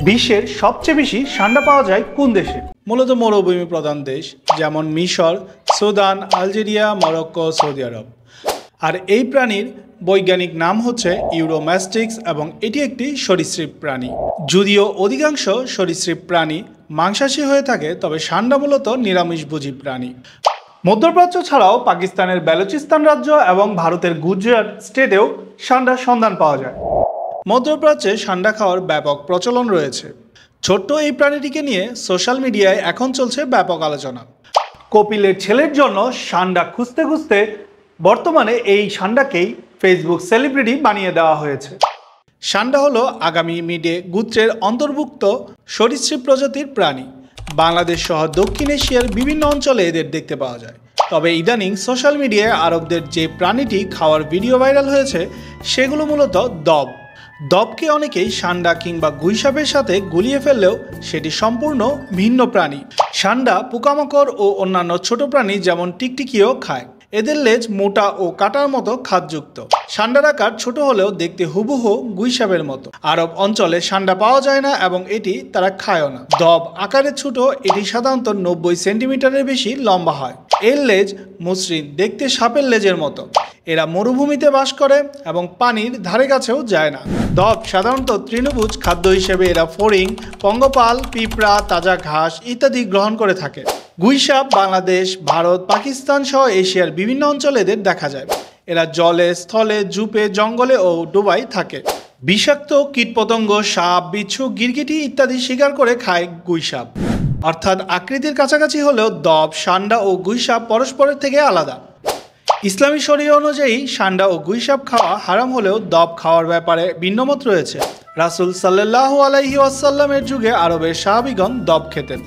বিশ্বের সবচেয়ে বেশি ষান্ডা পাওয়া যায় কোন দেশে? মূলত মরুভূমি প্রধান দেশ, যেমন মিশর, সুদান, আলজেরিয়া, মরক্কো, সৌদি আরব। আর এই প্রাণীর বৈজ্ঞানিক নাম হচ্ছে ইউরোম্যাস্টিক্স এবং এটি একটি সরীসৃপ প্রাণী। যদিও অধিকাংশ সরীসৃপ প্রাণী মাংসাশী হয়ে থাকে, তবে ষান্ডা মূলত নিরামিষভোজী প্রাণী। মধ্যপ্রাচ্য ছাড়াও পাকিস্তানের বেলুচিস্তান রাজ্য এবং ভারতের গুজরাট স্টেটেও ষান্ডার সন্ধান পাওয়া যায়। মধ্যপ্রাচ্যে ষান্ডা খাওয়ার ব্যাপক প্রচলন রয়েছে। ছোট্ট এই প্রাণীটিকে নিয়ে সোশ্যাল মিডিয়ায় এখন চলছে ব্যাপক আলোচনা। কপিলের ছেলের জন্য ষান্ডা খুঁজতে খুঁজতে বর্তমানে এই ষান্ডাকেই ফেসবুক সেলিব্রিটি বানিয়ে দেওয়া হয়েছে। ষান্ডা হলো আগামী মিডে গোত্রের অন্তর্ভুক্ত সরীসৃপ প্রজাতির প্রাণী। বাংলাদেশ সহ দক্ষিণ এশিয়ার বিভিন্ন অঞ্চলে এদের দেখতে পাওয়া যায়। তবে ইদানিং সোশ্যাল মিডিয়ায় আরবদের যে প্রাণীটি খাওয়ার ভিডিও ভাইরাল হয়েছে সেগুলো মূলত দব। দবকে অনেকেই ষান্ডা কিংবা গুইসাপের সাথে গুলিয়ে ফেললেও সেটি সম্পূর্ণ ভিন্ন প্রাণী। ষান্ডা পোকামাকড় ও অন্যান্য ছোট প্রাণী যেমন টিকটিকিও খায়। এদের লেজ মোটা ও কাটার মতো খাদযুক্ত। ষান্ডার আকার ছোট হলেও দেখতে হুবহু গুইসাপের মতো। আরব অঞ্চলে ষান্ডা পাওয়া যায় না এবং এটি তারা খায়ও না। দব আকারে ছোট, এটি সাধারণত 90 সেন্টিমিটারের বেশি লম্বা হয়। এর লেজ মসৃণ, দেখতে সাপের লেজের মতো। এরা মরুভূমিতে বাস করে এবং পানির ধারে কাছেও যায় না। দব সাধারণত তৃণভোজ খাদ্য হিসেবে এরা ফড়িং, পঙ্গপাল, পিঁপড়া, তাজা ঘাস ইত্যাদি গ্রহণ করে থাকে। গুইসাপ বাংলাদেশ, ভারত, পাকিস্তান সহ এশিয়ার বিভিন্ন অঞ্চলে এদের দেখা যায়। এরা জলে, স্থলে, জুপে, জঙ্গলে ও ডুবায় থাকে। বিষাক্ত কীটপতঙ্গ, সাপ, বিচ্ছু, গিরগিটি ইত্যাদি শিকার করে খায় গুইসাপ। অর্থাৎ আকৃতির কাছাকাছি হলেও দব, ষান্ডা ও গুইসাপ পরস্পরের থেকে আলাদা। ইসলামী শরীয়ত অনুযায়ী ষান্ডা ও গুইসাপ খাওয়া হারাম হলেও দব খাওয়ার ব্যাপারে ভিন্নমত রয়েছে। রাসূল সাল্লাল্লাহু আলাইহি ওয়াসাল্লামের যুগে আরবের সাহাবীগণ দব খেতেন।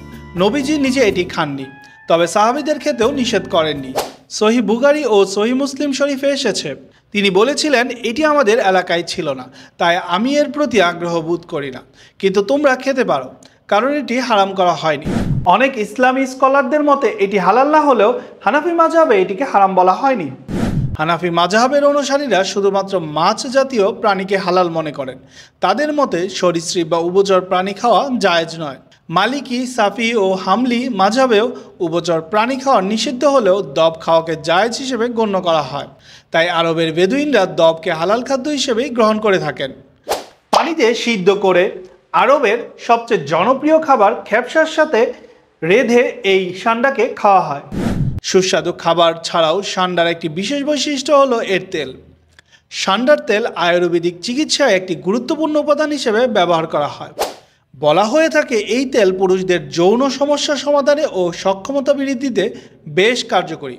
নবীজি নিজে এটি খাননি, তবে সাহাবীদের খেতেও নিষেধ করেননি। সহিহ বুখারী ও সহিহ মুসলিম শরীফে এসেছে, তিনি বলেছিলেন, এটি আমাদের এলাকায় ছিল না, তাই আমি এর প্রতি আগ্রহ বোধ করি না, কিন্তু তোমরা খেতে পারো, কারণ এটি হারাম করা হয়নি। অনেক ইসলামী স্কলারদের মতে এটি হালাল না হলেও হানাফি মাযহাবে এটিকে হারাম বলা হয়নি। হানাফি মাযহাবের অনুসারীরা শুধুমাত্র মাছ জাতীয় প্রাণীকে হালাল মনে করেন। তাদের মতে সরীসৃপ বা উভচর প্রাণী খাওয়া জায়েজ নয়। মালিকি, সাফি ও হামলি মাযহাবেও উভচর প্রাণী খাওয়া নিষিদ্ধ হলেও দব খাওয়াকে জায়েজ হিসেবে গণ্য করা হয়। তাই আরবের বেদুইনরা দবকে হালাল খাদ্য হিসেবেই গ্রহণ করে থাকেন। পানিতে সিদ্ধ করে আরবের সবচেয়ে জনপ্রিয় খাবার খেপসার সাথে রেঁধে এই ষান্ডাকে খাওয়া হয়। সুস্বাদু খাবার ছাড়াও ষান্ডার একটি বিশেষ বৈশিষ্ট্য হলো এর তেল। ষান্ডার তেল আয়ুর্বেদিক চিকিৎসায় একটি গুরুত্বপূর্ণ উপাদান হিসেবে ব্যবহার করা হয়। বলা হয়ে থাকে এই তেল পুরুষদের যৌন সমস্যা সমাধানে ও সক্ষমতা বৃদ্ধিতে বেশ কার্যকরী।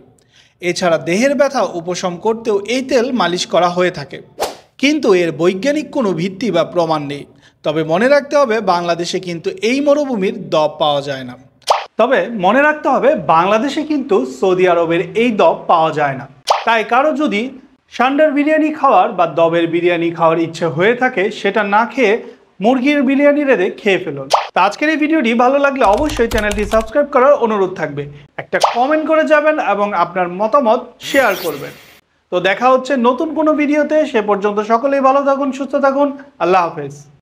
এছাড়া দেহের ব্যথা উপশম করতেও এই তেল মালিশ করা হয়ে থাকে। কিন্তু এর বৈজ্ঞানিক কোনো ভিত্তি বা প্রমাণ নেই। তবে মনে রাখতে হবে, বাংলাদেশে কিন্তু এই মরুভূমির দব পাওয়া যায় না। তবে মনে রাখতে হবে, বাংলাদেশে কিন্তু সৌদি আরবের এই দব পাওয়া যায় না। তাই কারো যদি ষান্ডার বিরিয়ানি খাওয়ার বা দবের বিরিয়ানি খাওয়ার ইচ্ছে হয়ে থাকে, সেটা না খেয়ে মুরগির বিরিয়ানি রেঁধে খেয়ে ফেলুন। তো আজকের এই ভিডিওটি ভালো লাগলে অবশ্যই চ্যানেলটি সাবস্ক্রাইব করার অনুরোধ থাকবে। একটা কমেন্ট করে যাবেন এবং আপনার মতামত শেয়ার করবেন। তো দেখা হচ্ছে নতুন কোনো ভিডিওতে। সে পর্যন্ত সকলেই ভালো থাকুন, সুস্থ থাকুন। আল্লাহ হাফেজ।